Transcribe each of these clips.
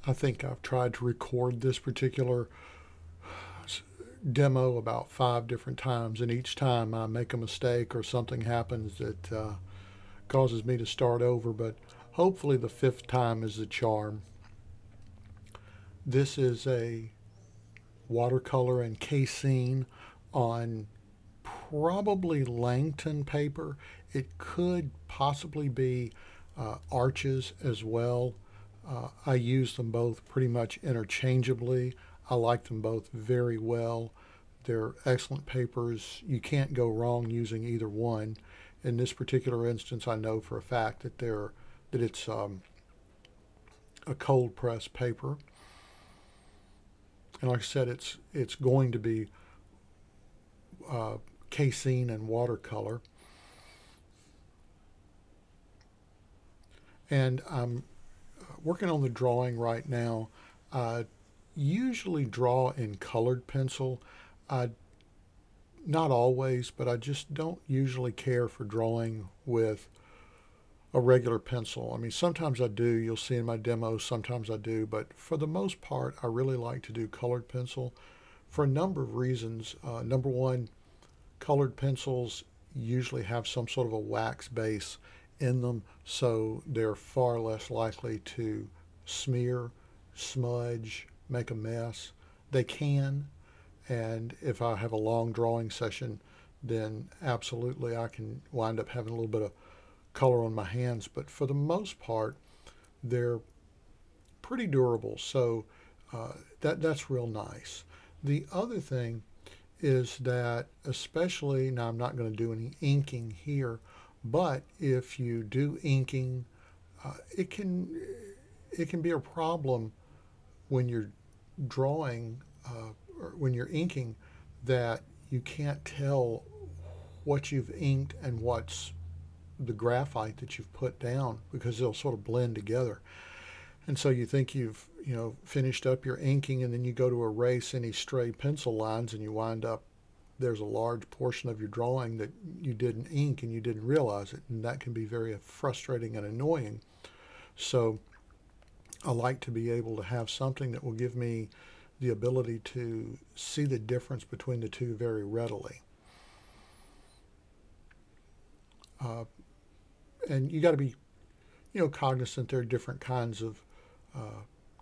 I think I've tried to record this particular demo about 5 different times, and each time I make a mistake or something happens that causes me to start over, but hopefully the fifth time is the charm. This is a watercolor and casein on probably Langton paper. It could possibly be arches as well. I use them both pretty much interchangeably. I like them both very well. They're excellent papers. You can't go wrong using either one. In this particular instance, I know for a fact that it's a cold press paper, and like I said, it's going to be uh, casein and watercolor. And I'm working on the drawing right now. I usually draw in colored pencil. I Not always, but I just don't usually care for drawing with a regular pencil. I mean, sometimes I do. You'll see in my demos, sometimes I do. But for the most part, I really like to do colored pencil for a number of reasons. Number one, colored pencils usually have some sort of a wax base in them, so they're far less likely to smear, smudge, make a mess. They can, and if I have a long drawing session, then absolutely I can wind up having a little bit of color on my hands. But for the most part, they're pretty durable, so that's real nice. The other thing is that, especially now, I'm not going to do any inking here, but if you do inking, it can be a problem when you're drawing or when you're inking, that you can't tell what you've inked and what's the graphite that you've put down, because they'll sort of blend together. And so you think you've finished up your inking, and then you go to erase any stray pencil lines, and you wind up there's a large portion of your drawing that you didn't ink and you didn't realize it, and that can be very frustrating and annoying. So I like to be able to have something that will give me the ability to see the difference between the two very readily. Uh, and you got to be, cognizant there are different kinds of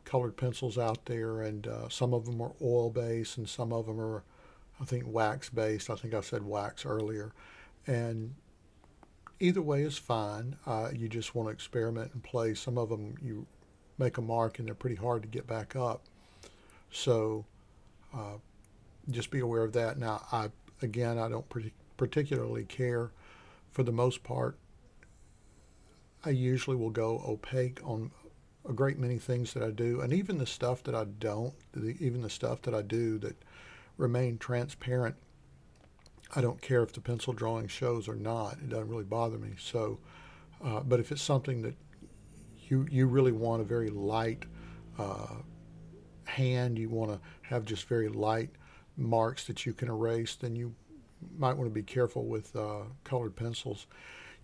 colored pencils out there, and some of them are oil based, and some of them are, I think, wax based. I think I said wax earlier, and either way is fine. You just want to experiment and play. Some of them you make a mark and they're pretty hard to get back up. So uh, just be aware of that. Now, I don't particularly care. For the most part, I usually will go opaque on a great many things that I do, and even the stuff that I don't, even the stuff that I do that remain transparent, I don't care if the pencil drawing shows or not. It doesn't really bother me. So, but if it's something that you really want a very light uh, hand, you want to have just very light marks that you can erase, then you might want to be careful with colored pencils.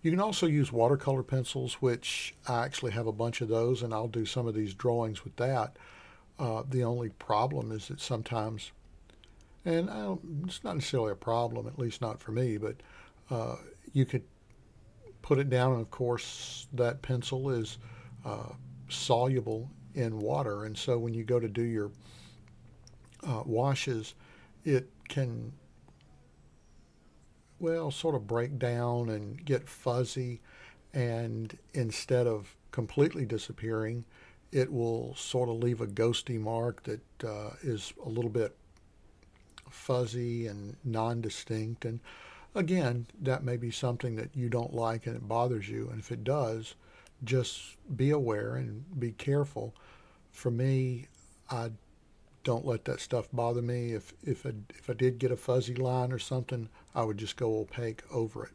You can also use watercolor pencils, which I actually have a bunch of those, and I'll do some of these drawings with that. The only problem is that sometimes, and it's not necessarily a problem, at least not for me, but you could put it down, and of course that pencil is soluble in water, and so when you go to do your washes, it can, well, sort of break down and get fuzzy, and instead of completely disappearing, it will sort of leave a ghosty mark that is a little bit fuzzy and non-distinct. And again, that may be something that you don't like and it bothers you, and if it does, just be aware and be careful. For me, I don't let that stuff bother me. If I did get a fuzzy line or something, I would just go opaque over it.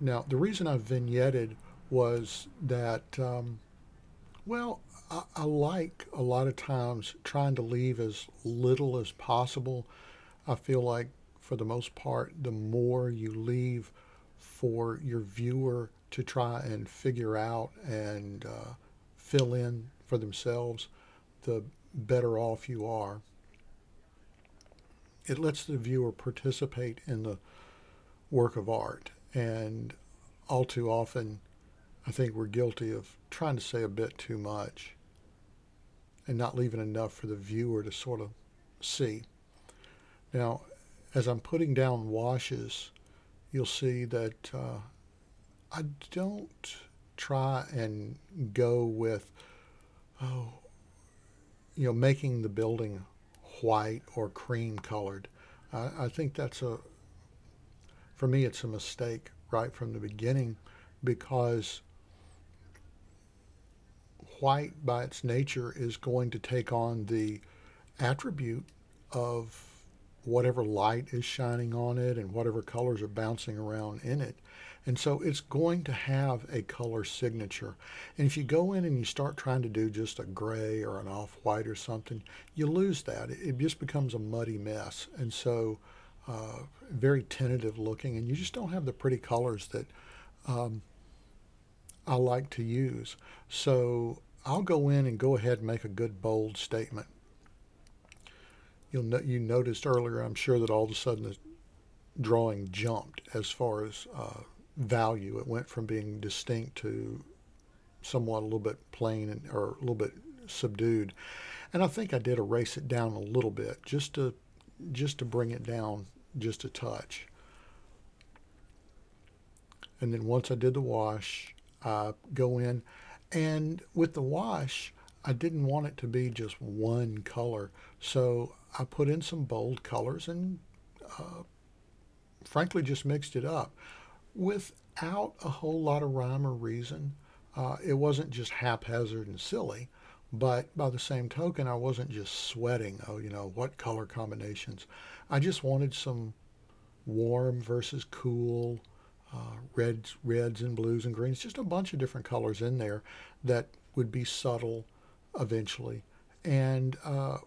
Now, the reason I vignetted was that, well, I like a lot of times trying to leave as little as possible. I feel like, for the most part, the more you leave for your viewer to try and figure out and fill in for themselves, the better off you are. It lets the viewer participate in the work of art. And all too often, I think we're guilty of trying to say a bit too much and not leaving enough for the viewer to sort of see. Now, as I'm putting down washes, you'll see that I don't try and go with, oh, making the building white or cream colored. I think for me, it's a mistake right from the beginning, because white by its nature is going to take on the attribute of whatever light is shining on it and whatever colors are bouncing around in it. And so it's going to have a color signature. And if you go in and you start trying to do just a gray or an off-white or something, you lose that. It just becomes a muddy mess. And so very tentative looking, and you just don't have the pretty colors that I like to use. So I'll go in and go ahead and make a good bold statement. You noticed earlier, I'm sure, that all of a sudden the drawing jumped as far as value. It went from being distinct to somewhat a little bit plain or a little bit subdued. And I think I did erase it down a little bit just to bring it down just a touch. And then once I did the wash, I go in, and with the wash, I didn't want it to be just one color. So I put in some bold colors and frankly just mixed it up without a whole lot of rhyme or reason. It wasn't just haphazard and silly, but by the same token, I wasn't just sweating, what color combinations. I just wanted some warm versus cool, reds and blues and greens, just a bunch of different colors in there that would be subtle eventually and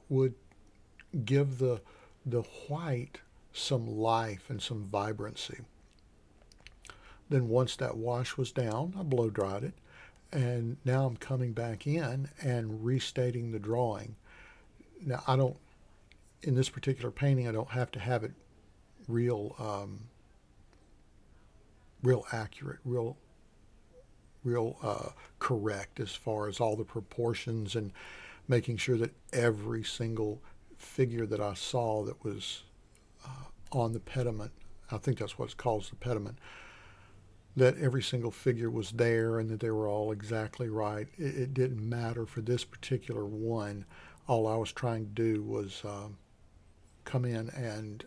would give the white some life and some vibrancy. Then once that wash was down, I blow dried it, and now I'm coming back in and restating the drawing. Now in this particular painting, I don't have to have it real accurate, real correct as far as all the proportions and making sure that every single figure that I saw that was on the pediment, I think that's what it's called, the pediment, that every single figure was there and that they were all exactly right. It didn't matter for this particular one. All I was trying to do was come in and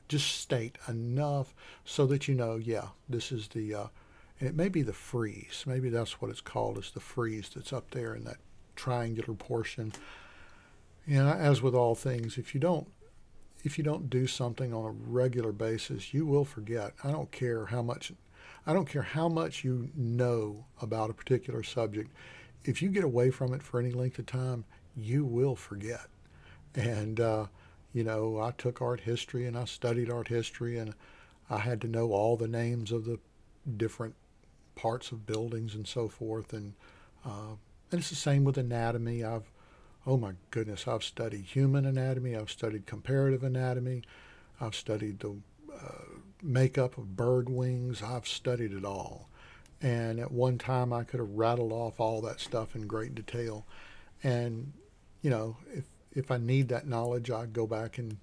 just state enough so that yeah, this is the, and it may be the frieze. Maybe that's what it's called, is the frieze that's up there in that triangular portion. As with all things, if you don't do something on a regular basis, you will forget. I don't care how much you know about a particular subject. If you get away from it for any length of time, you will forget. And I took art history and I studied art history, and I had to know all the names of the different parts of buildings and so forth. And it's the same with anatomy. Oh my goodness, I've studied human anatomy. I've studied comparative anatomy. I've studied the makeup of bird wings. I've studied it all. And at one time I could have rattled off all that stuff in great detail. And, if I need that knowledge, I go back and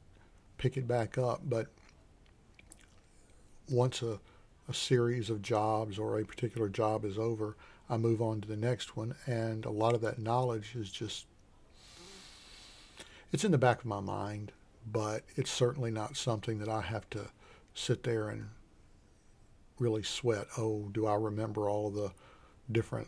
pick it back up. But once a series of jobs or a particular job is over, I move on to the next one. And a lot of that knowledge is just, it's in the back of my mind, but it's certainly not something that I have to sit there and really sweat. Oh, do I remember all the different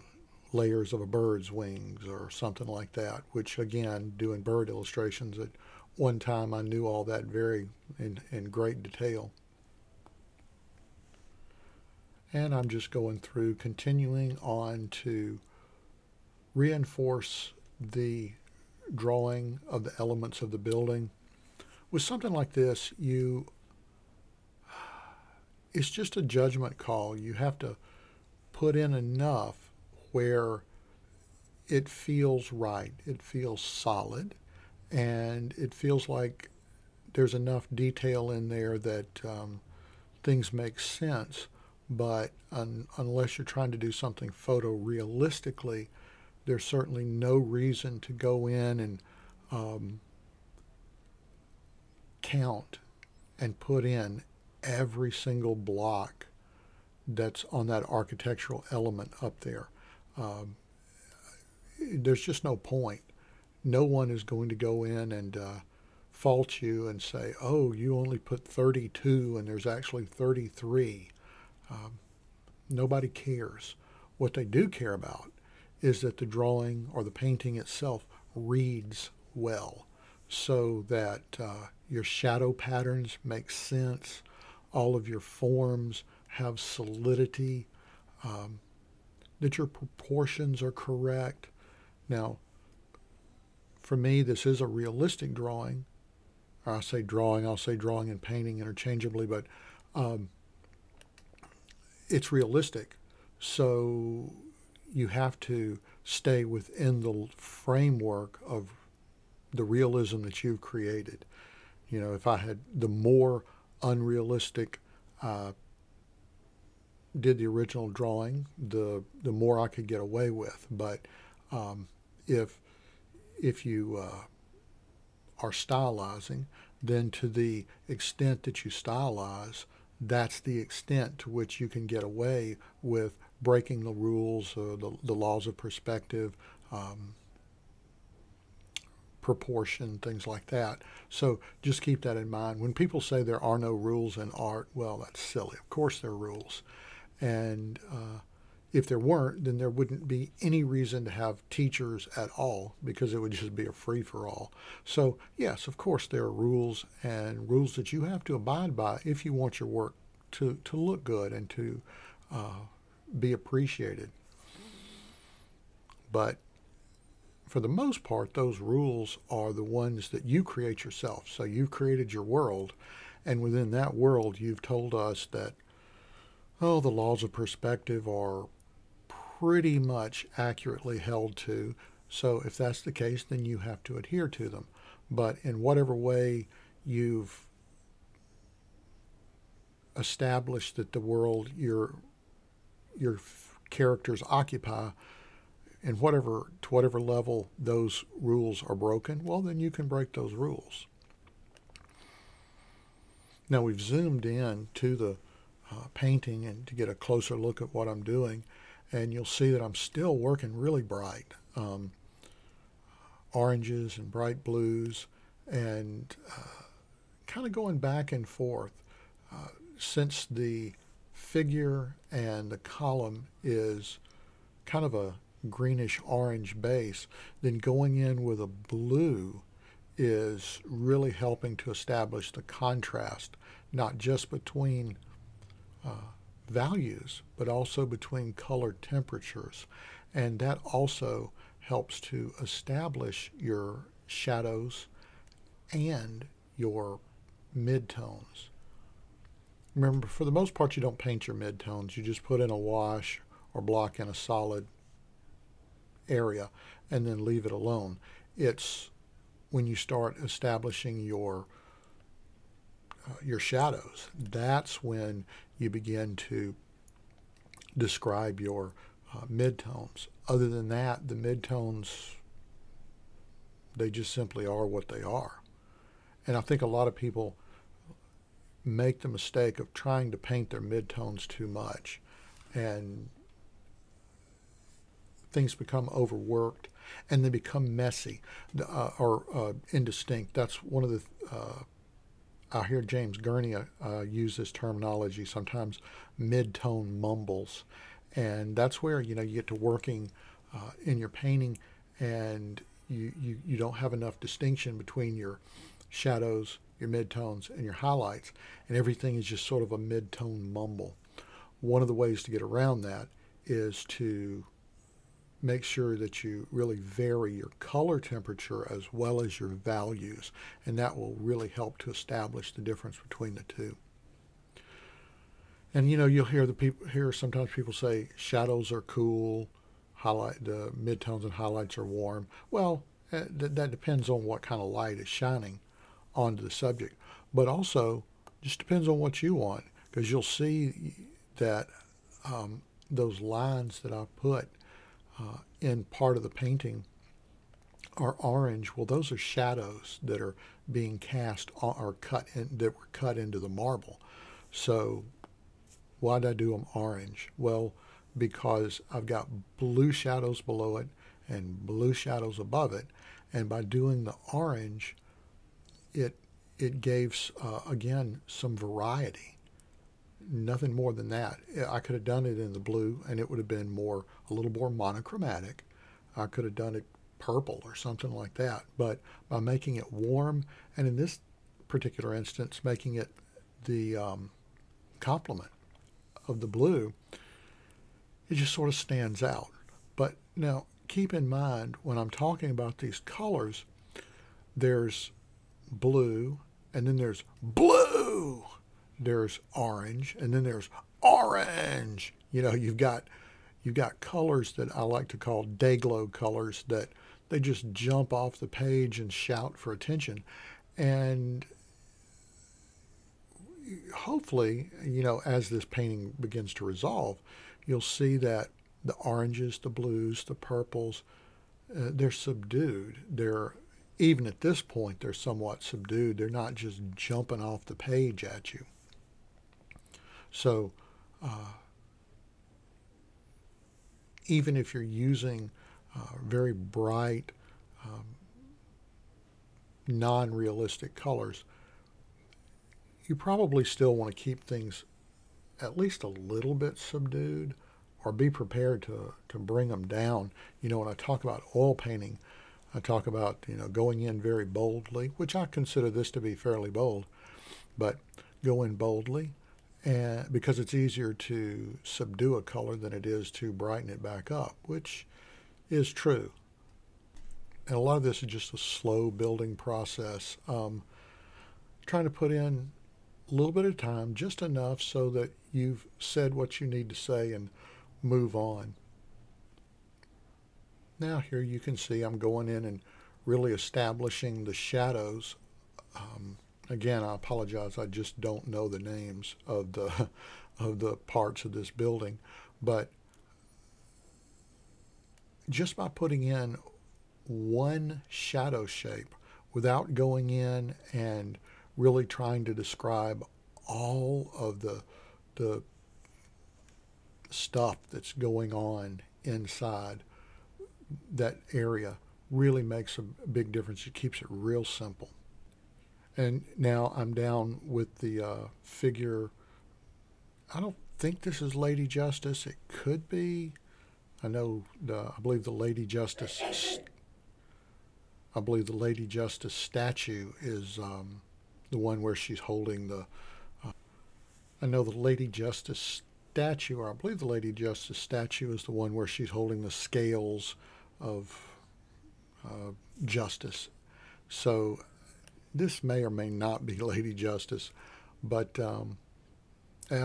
layers of a bird's wings or something like that, which again, doing bird illustrations, at one time I knew all that very in great detail. And I'm just going through, continuing on to reinforce the drawing of the elements of the building. With something like this, it's just a judgment call. You have to put in enough where it feels right, it feels solid, and it feels like there's enough detail in there that things make sense. But unless you're trying to do something photorealistically, there's certainly no reason to go in and count and put in every single block that's on that architectural element up there. There's just no point. No one is going to go in and fault you and say, oh, you only put 32 and there's actually 33. Nobody cares. What they do care about is that the drawing or the painting itself reads well, so that your shadow patterns make sense, all of your forms have solidity, that your proportions are correct. Now, for me, this is a realistic drawing. Or I'll say drawing and painting interchangeably, but it's realistic. So you have to stay within the framework of the realism that you've created. You know, if I had the more unrealistic did the original drawing, the more I could get away with. But if you are stylizing, then to the extent that you stylize, that's the extent to which you can get away with breaking the rules, the laws of perspective, proportion, things like that. So just keep that in mind. When people say there are no rules in art, well, that's silly. Of course there are rules. And if there weren't, then there wouldn't be any reason to have teachers at all, because it would just be a free-for-all. So yes, of course there are rules, and rules that you have to abide by if you want your work to look good and to be appreciated. But for the most part, those rules are the ones that you create yourself. So you've created your world, and within that world, you've told us that, oh, the laws of perspective are pretty much accurately held to. So if that's the case, then you have to adhere to them. But in whatever way you've established that the world your characters occupy, and to whatever level those rules are broken, well, then you can break those rules. Now we've zoomed in to the painting and to get a closer look at what I'm doing, and you'll see that I'm still working really bright. Oranges and bright blues, and kind of going back and forth. Since the figure and the column is kind of a greenish orange base, then going in with a blue is really helping to establish the contrast, not just between values, but also between color temperatures. And that also helps to establish your shadows and your midtones. Remember, for the most part, you don't paint your midtones. You just put in a wash or block in a solid area and then leave it alone. It's when you start establishing your shadows, that's when you begin to describe your midtones. Other than that, the midtones, they just simply are what they are. And I think a lot of people make the mistake of trying to paint their midtones too much, and things become overworked and they become messy or indistinct. That's one of the I hear James Gurney use this terminology sometimes, mid-tone mumbles, and that's where you get to working in your painting, and you don't have enough distinction between your shadows, your midtones, and your highlights, and everything is just sort of a mid-tone mumble. One of the ways to get around that is to make sure that you really vary your color temperature as well as your values, and that will really help to establish the difference between the two. And you know, you'll hear sometimes people say shadows are cool, highlight the midtones and highlights are warm. Well, that depends on what kind of light is shining onto the subject, but also just depends on what you want, because you'll see that those lines that I put in part of the painting are orange. Well, those are shadows that are being cast or cut in, that were cut into the marble. So why did I do them orange? Well, because I've got blue shadows below it and blue shadows above it, and by doing the orange, it gave again some variety. Nothing more than that. I could have done it in the blue, and it would have been a little more monochromatic. I could have done it purple or something like that. But by making it warm, and in this particular instance, making it the complement of the blue, it just sort of stands out. But now keep in mind, when I'm talking about these colors, there's blue, and then there's blue, there's orange, and then there's orange. You know, you've got colors that I like to call day glow colors, that they just jump off the page and shout for attention. And hopefully, you know, as this painting begins to resolve, you'll see that the oranges, the blues, the purples, they're subdued. They're, even at this point, they're somewhat subdued. They're not just jumping off the page at you. So even if you're using very bright, non-realistic colors, you probably still want to keep things at least a little bit subdued, or be prepared to bring them down. You know, when I talk about oil painting, I talk about, you know, going in very boldly, which I consider this to be fairly bold, but go in boldly, and because it's easier to subdue a color than it is to brighten it back up, which is true. And a lot of this is just a slow building process. Trying to put in a little bit of time, just enough so that you've said what you need to say and move on. Now here you can see I'm going in and really establishing the shadows. Again, I apologize, I just don't know the names of the parts of this building, but just by putting in one shadow shape without going in and really trying to describe all of the stuff that's going on inside that area, really makes a big difference. It keeps it real simple. And now I'm down with the figure. I don't think this is Lady Justice. It could be. I believe the Lady Justice statue is the one where she's holding the. I know the Lady Justice statue, or I believe the Lady Justice statue is the one where she's holding the scales of justice. So this may or may not be Lady Justice, but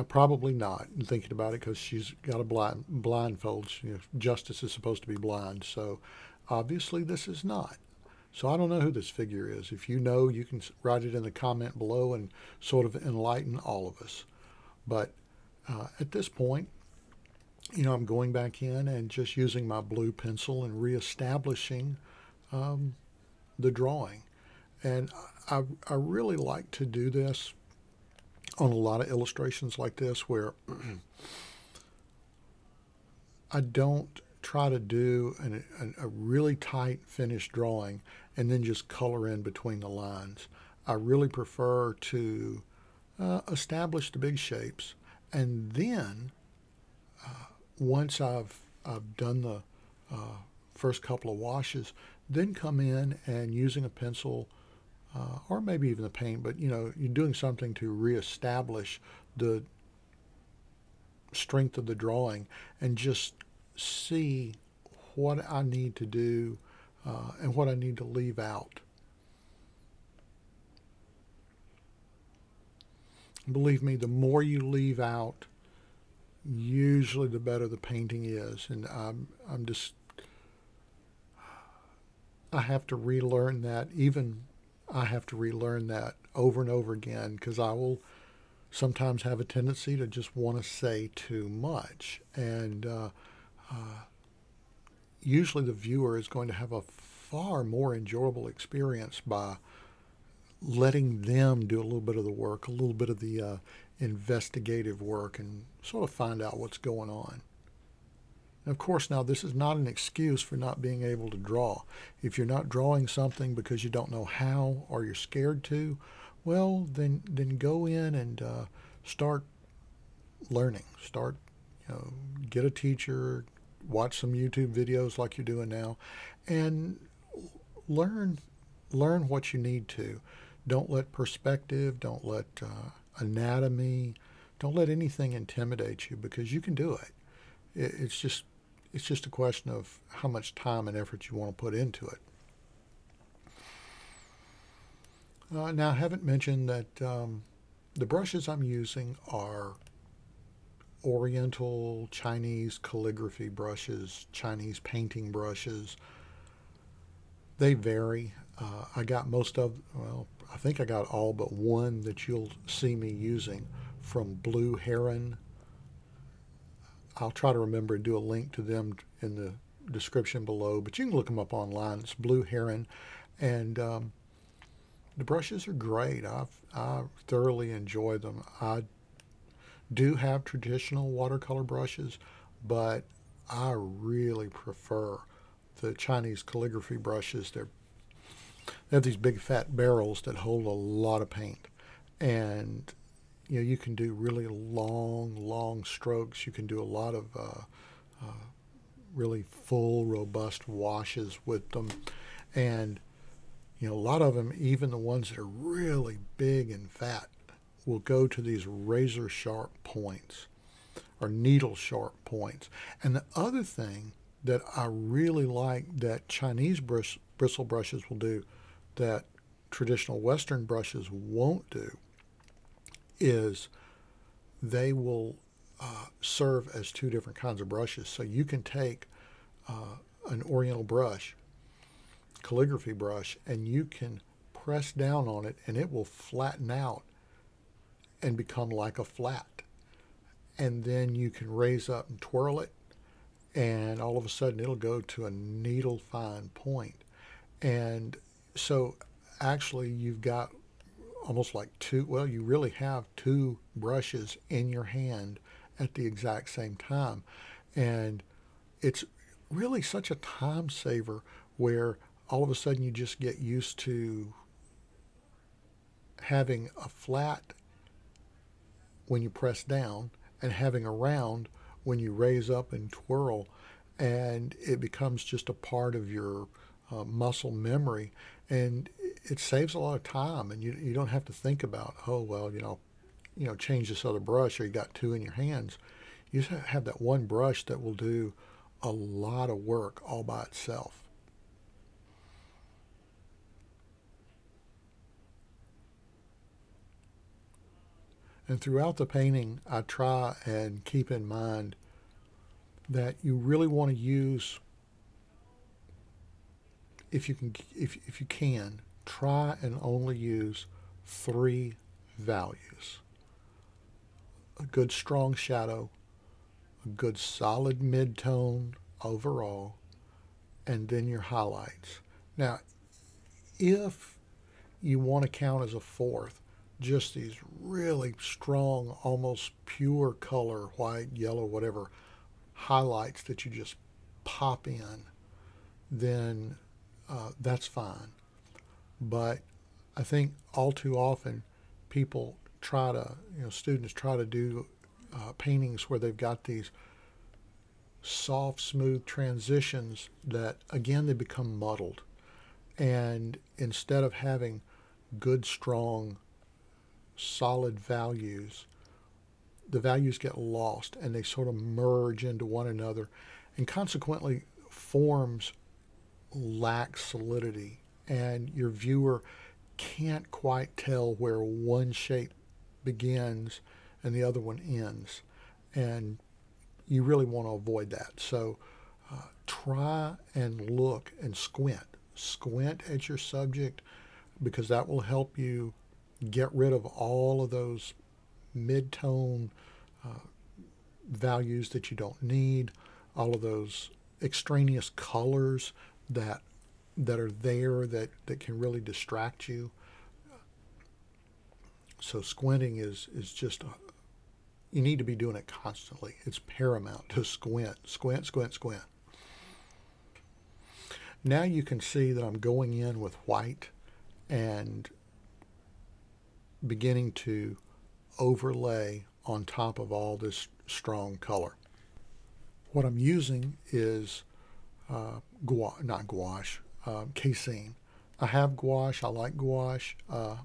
probably not. I'm thinking about it, because she's got a blindfold. You know, Justice is supposed to be blind, so obviously this is not. So I don't know who this figure is. If you know, you can write it in the comment below and sort of enlighten all of us. But at this point, you know, I'm going back in and just using my blue pencil and reestablishing the drawing. And I really like to do this on a lot of illustrations like this, where I don't try to do a really tight finished drawing and then just color in between the lines. I really prefer to establish the big shapes, and then once I've done the first couple of washes, then come in and using a pencil or maybe even the paint, but you know, you're doing something to reestablish the strength of the drawing and just see what I need to do and what I need to leave out. Believe me, the more you leave out, usually the better the painting is. And I'm just, I have to relearn that. Even I have to relearn that over and over again, because I will sometimes have a tendency to just want to say too much. And usually the viewer is going to have a far more enjoyable experience by letting them do a little bit of the work, a little bit of the investigative work, and sort of find out what's going on. And of course, now this is not an excuse for not being able to draw. If you're not drawing something because you don't know how or you're scared to, well, then go in and start learning. Start, get a teacher, watch some YouTube videos like you're doing now, and learn what you need to. Don't let perspective, don't let anatomy, don't let anything intimidate you, because you can do it. It's just a question of how much time and effort you want to put into it. Now, I haven't mentioned that the brushes I'm using are Oriental Chinese calligraphy brushes, Chinese painting brushes. They vary. I got I think I got all but one that you'll see me using from Blue Heron. I'll try to remember and do a link to them in the description below, but you can look them up online. It's Blue Heron, and the brushes are great. I thoroughly enjoy them. I do have traditional watercolor brushes, but I really prefer the Chinese calligraphy brushes. They have these big fat barrels that hold a lot of paint, and you can do really long strokes. You can do a lot of really full, robust washes with them, and a lot of them, even the ones that are really big and fat, will go to these razor sharp points or needle sharp points. And the other thing that I really like that Chinese bristle brushes will do that traditional Western brushes won't do is they will serve as two different kinds of brushes. So you can take an Oriental brush, calligraphy brush, and you can press down on it and it will flatten out and become like a flat. And then you can raise up and twirl it, and all of a sudden it'll go to a needle fine point. And so actually you've got almost like you really have two brushes in your hand at the exact same time. And it's really such a time saver, where all of a sudden you just get used to having a flat when you press down and having a round when you raise up and twirl, and it becomes just a part of your muscle memory, and it saves a lot of time, and you don't have to think about, oh well, change this other brush, or you got two in your hands. You just have that one brush that will do a lot of work all by itself. And throughout the painting, I try and keep in mind that you really want to use, if you can, try and only use 3 values: a good strong shadow, a good solid mid-tone overall, and then your highlights. Now, if you want to count as a 4th just these really strong, almost pure color, white, yellow, whatever, highlights that you just pop in, then that's fine. But I think all too often people try to, students try to do paintings where they've got these soft, smooth transitions that, again, they become muddled. And instead of having good, strong, solid values, the values get lost and they sort of merge into one another, and consequently forms lack solidity, and your viewer can't quite tell where one shape begins and the other one ends. And you really want to avoid that. So try and look and squint at your subject, because that will help you get rid of all of those mid-tone values that you don't need, all of those extraneous colors that are there that can really distract you. So squinting is just you need to be doing it constantly. It's paramount to squint. Now you can see that I'm going in with white and beginning to overlay on top of all this strong color. What I'm using is casein. I have gouache. I like gouache,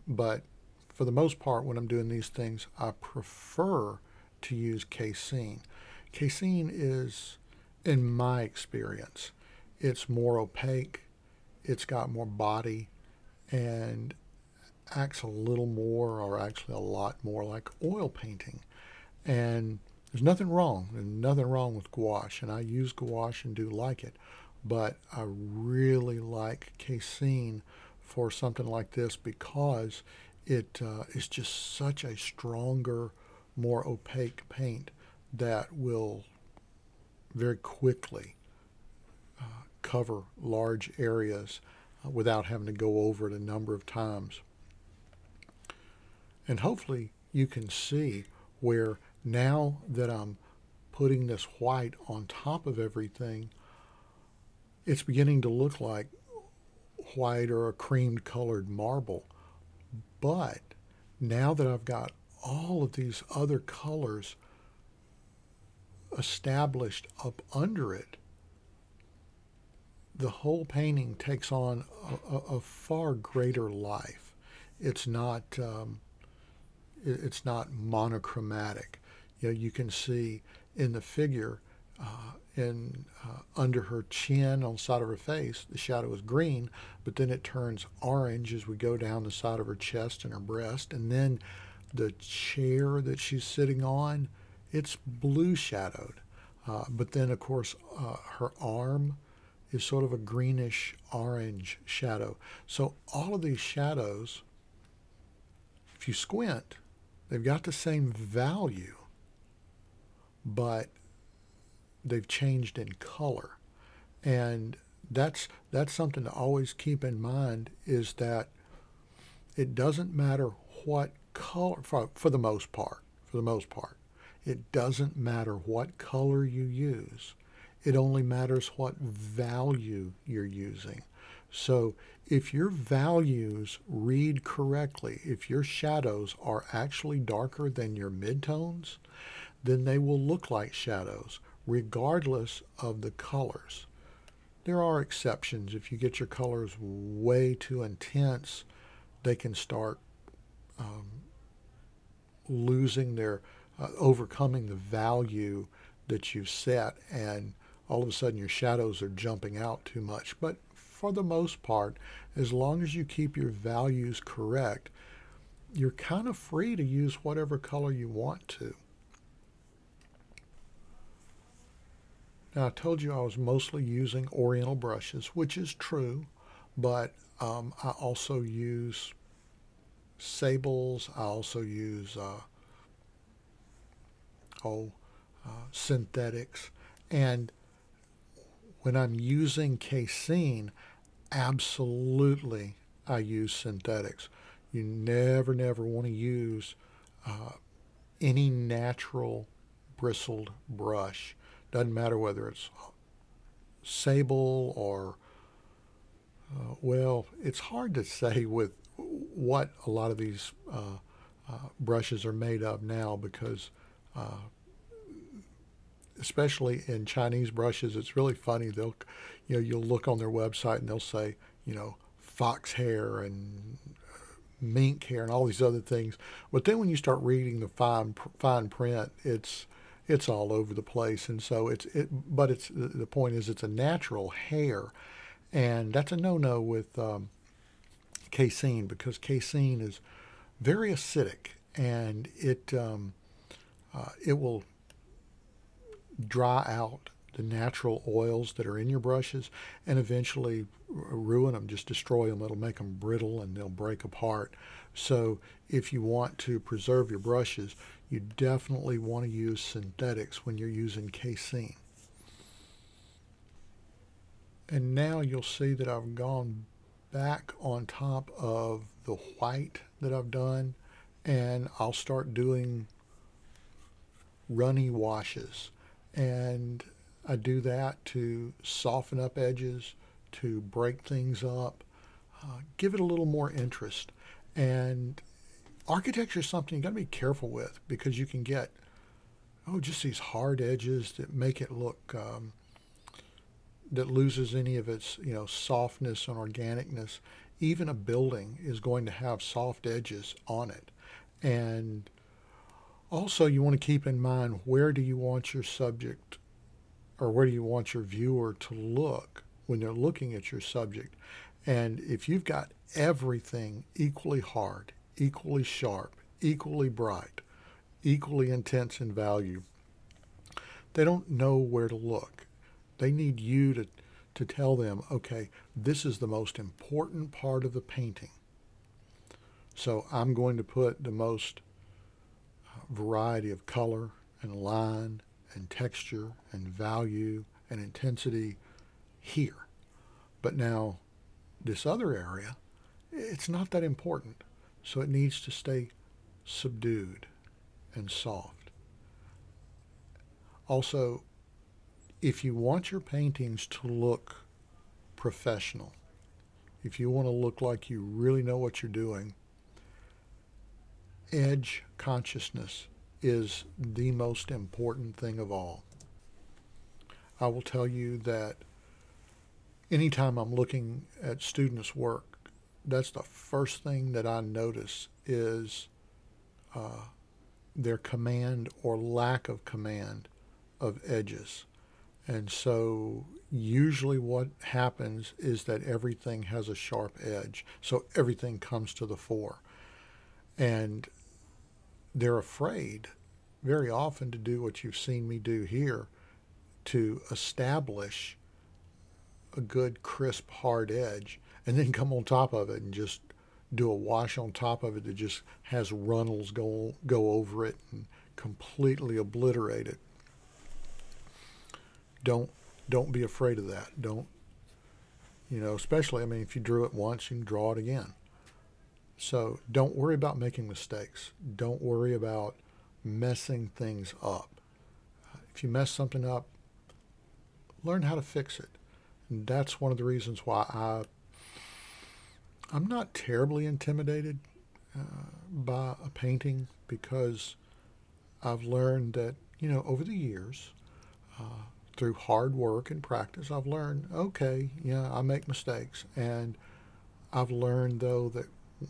but for the most part, when I'm doing these things, I prefer to use casein. Casein is, in my experience, it's more opaque, it's got more body, and acts a little more, or actually a lot more, like oil painting. And there's nothing wrong with gouache, and I use gouache and do like it, but I really like casein for something like this, because it is just such a stronger, more opaque paint that will very quickly cover large areas without having to go over it a number of times. And hopefully you can see where, now that I'm putting this white on top of everything, it's beginning to look like white or a creamed colored marble. But now that I've got all of these other colors established up under it, the whole painting takes on a far greater life. It's not monochromatic. You can see in the figure, under her chin, on the side of her face, the shadow is green, but then it turns orange as we go down the side of her chest and her breast, and then the chair that she's sitting on, it's blue shadowed, but then of course her arm is sort of a greenish orange shadow. So all of these shadows, if you squint, they've got the same value, but they've changed in color. And that's something to always keep in mind, is that it doesn't matter what color, for the most part, it doesn't matter what color you use. It only matters what value you're using. So if your values read correctly, if your shadows are actually darker than your midtones, then they will look like shadows, regardless of the colors. There are exceptions. If you get your colors way too intense, they can start losing their, overcoming the value that you've set, and all of a sudden your shadows are jumping out too much. But for the most part, as long as you keep your values correct, you're kind of free to use whatever color you want to. Now, I told you I was mostly using Oriental brushes, which is true, but I also use sables. I also use synthetics. And when I'm using casein, absolutely I use synthetics. You never want to use any natural bristled brush. Doesn't matter whether it's sable or, well, it's hard to say with what a lot of these brushes are made of now, because especially in Chinese brushes, it's really funny. They'll, you'll look on their website and they'll say, fox hair and mink hair and all these other things. But then when you start reading the fine print, it's all over the place. And so the point is, it's a natural hair, and that's a no-no with casein, because casein is very acidic, and it will dry out the natural oils that are in your brushes and eventually ruin them, just destroy them. It'll make them brittle and they'll break apart. So if you want to preserve your brushes, you definitely want to use synthetics when you're using casein. And now you'll see that I've gone back on top of the white that I've done, and I'll start doing runny washes. And I do that to soften up edges, to break things up, give it a little more interest. And architecture is something you got to be careful with, because you can get, just these hard edges that make it look, that loses any of its, softness and organicness. Even a building is going to have soft edges on it. And also you want to keep in mind, where do you want your subject, or where do you want your viewer to look when they're looking at your subject? And if you've got everything equally hard, equally sharp, equally bright, equally intense in value, they don't know where to look. They need you to tell them, okay, this is the most important part of the painting. So I'm going to put the most variety of color and line and texture and value and intensity here. But now this other area, it's not that important. So it needs to stay subdued and soft. Also, if you want your paintings to look professional, if you want to look like you really know what you're doing, edge consciousness is the most important thing of all. I will tell you that anytime I'm looking at students' work, that's the first thing that I notice is their command or lack of command of edges. And so usually what happens is that everything has a sharp edge. So everything comes to the fore. And they're afraid very often to do what you've seen me do here, to establish a good, crisp, hard edge, and then come on top of it and just do a wash on top of it that just has runnels go over it and completely obliterate it. Don't be afraid of that. Don't, especially, if you drew it once, you can draw it again. So don't worry about making mistakes. Don't worry about messing things up. If you mess something up, learn how to fix it. And that's one of the reasons why I'm not terribly intimidated by a painting, because I've learned that, over the years, through hard work and practice, I've learned, okay, I make mistakes. And I've learned, though, that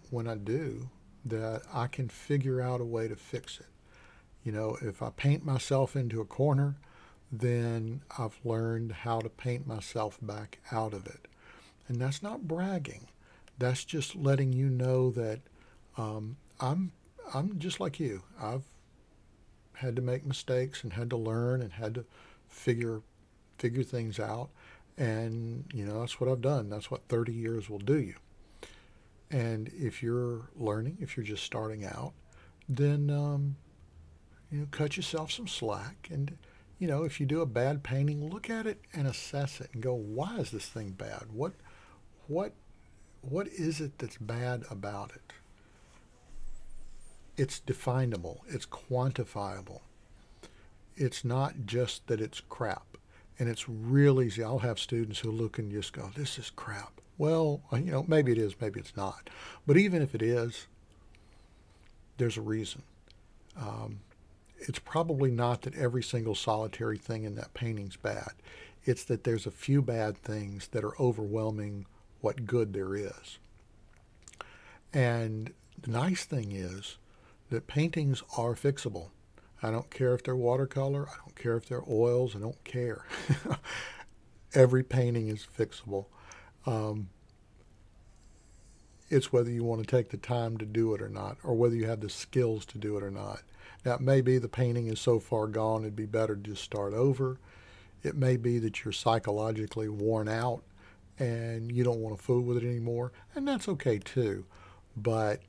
when I do, that I can figure out a way to fix it. If I paint myself into a corner, then I've learned how to paint myself back out of it. And that's not bragging. That's just letting you know that I'm just like you. I've had to make mistakes and had to learn and had to figure things out. And, that's what I've done. That's what 30 years will do you. And if you're learning, if you're just starting out, then, cut yourself some slack. And, if you do a bad painting, look at it and assess it and go, why is this thing bad? What is it that's bad about it? It's definable. It's quantifiable. It's not just that it's crap. And it's real easy. I'll have students who look and just go, this is crap. Well, maybe it is, maybe it's not. But even if it is, there's a reason. It's probably not that every single solitary thing in that painting's bad. It's that there's a few bad things that are overwhelming what good there is. And the nice thing is that paintings are fixable. I don't care if they're watercolor. I don't care if they're oils. I don't care. Every painting is fixable. It's whether you want to take the time to do it or not, or whether you have the skills to do it or not. Now, it may be the painting is so far gone, it'd be better to just start over. It may be that you're psychologically worn out and you don't want to fool with it anymore, and that's okay too. But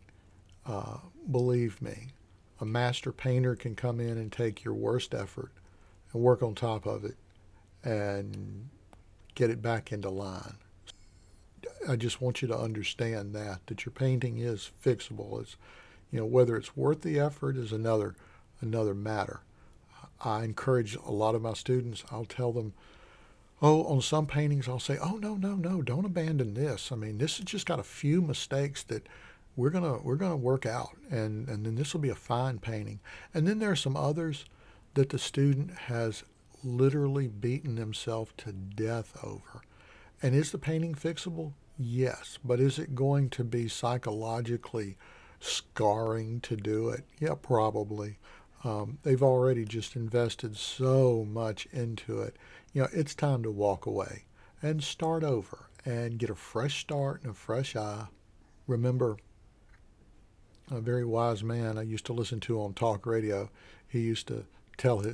believe me, a master painter can come in and take your worst effort and work on top of it and get it back into line. I just want you to understand that your painting is fixable. It's, whether it's worth the effort is another matter. I encourage a lot of my students. I'll tell them, on some paintings, I'll say, oh, no, don't abandon this. I mean, this has just got a few mistakes that we're gonna work out, and then this will be a fine painting. And then there are some others that the student has literally beaten himself to death over. And is the painting fixable? Yes. But is it going to be psychologically scarring to do it? Yeah, probably. They've already just invested so much into it. It's time to walk away and start over and get a fresh start and a fresh eye. Remember, a very wise man I used to listen to on talk radio, he used to tell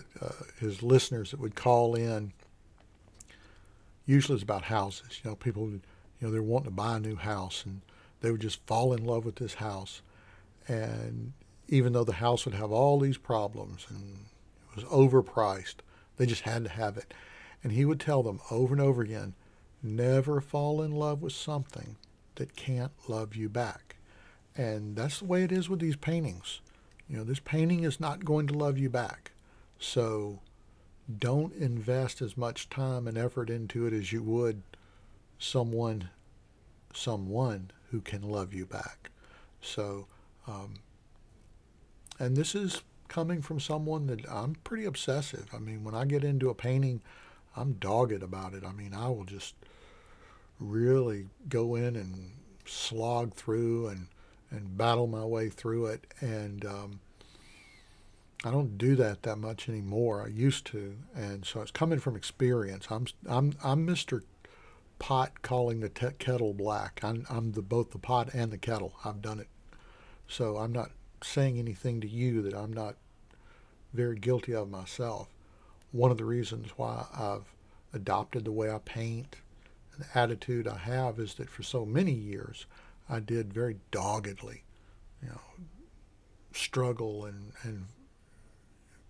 his listeners that would call in. Usually it's about houses. People, they're wanting to buy a new house, and they would just fall in love with this house. And even though the house would have all these problems and it was overpriced, they just had to have it. And he would tell them over and over again, never fall in love with something that can't love you back. And that's the way it is with these paintings. This painting is not going to love you back. So don't invest as much time and effort into it as you would someone who can love you back. So, and this is coming from someone that I'm pretty obsessive. I mean, when I get into a painting, I'm dogged about it. I mean, I will just really go in and slog through and battle my way through it. And I don't do that much anymore. I used to, and so it's coming from experience. I'm Mr. Pot calling the kettle black. I'm both the pot and the kettle. I've done it. So I'm not saying anything to you that I'm not very guilty of myself. One of the reasons why I've adopted the way I paint and the attitude I have is that for so many years I did very doggedly, struggle, and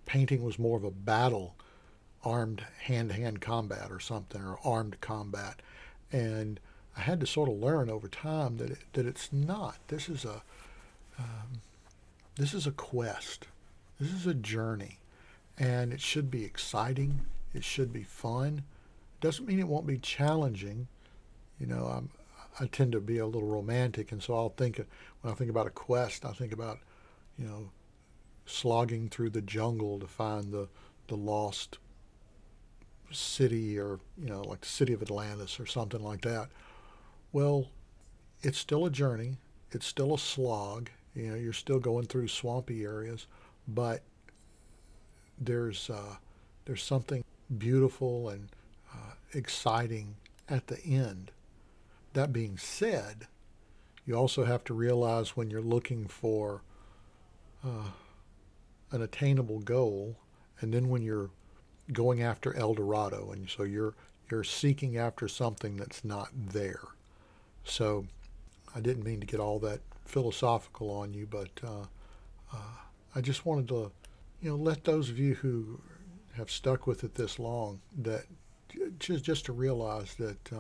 painting was more of a battle, armed hand-to-hand combat or something, or armed combat. And I had to sort of learn over time that it's not. This is a quest. This is a journey, and it should be exciting. It should be fun. Doesn't mean it won't be challenging. I tend to be a little romantic, and so when I think about a quest, I think about, slogging through the jungle to find the lost city, or, like the city of Atlantis or something like that. Well, it's still a journey. It's still a slog. You're still going through swampy areas, but there's something beautiful and exciting at the end. That being said, you also have to realize when you're looking for an attainable goal, and then when you're going after El Dorado, and so you're seeking after something that's not there. So I didn't mean to get all that philosophical on you, but I just wanted to, let those of you who have stuck with it this long, that just to realize that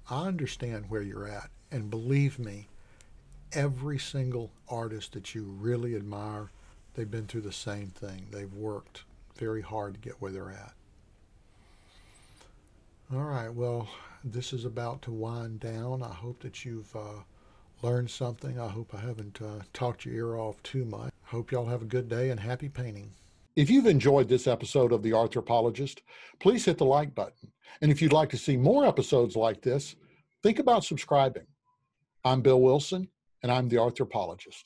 I understand where you're at. And believe me, every single artist that you really admire, they've been through the same thing. They've worked very hard to get where they're at. All right, well, this is about to wind down. I hope that you've learned something. I hope I haven't talked your ear off too much. Hope y'all have a good day and happy painting. If you've enjoyed this episode of The Arthropologist, please hit the like button. And if you'd like to see more episodes like this, think about subscribing. I'm Bill Wilson, and I'm The Arthropologist.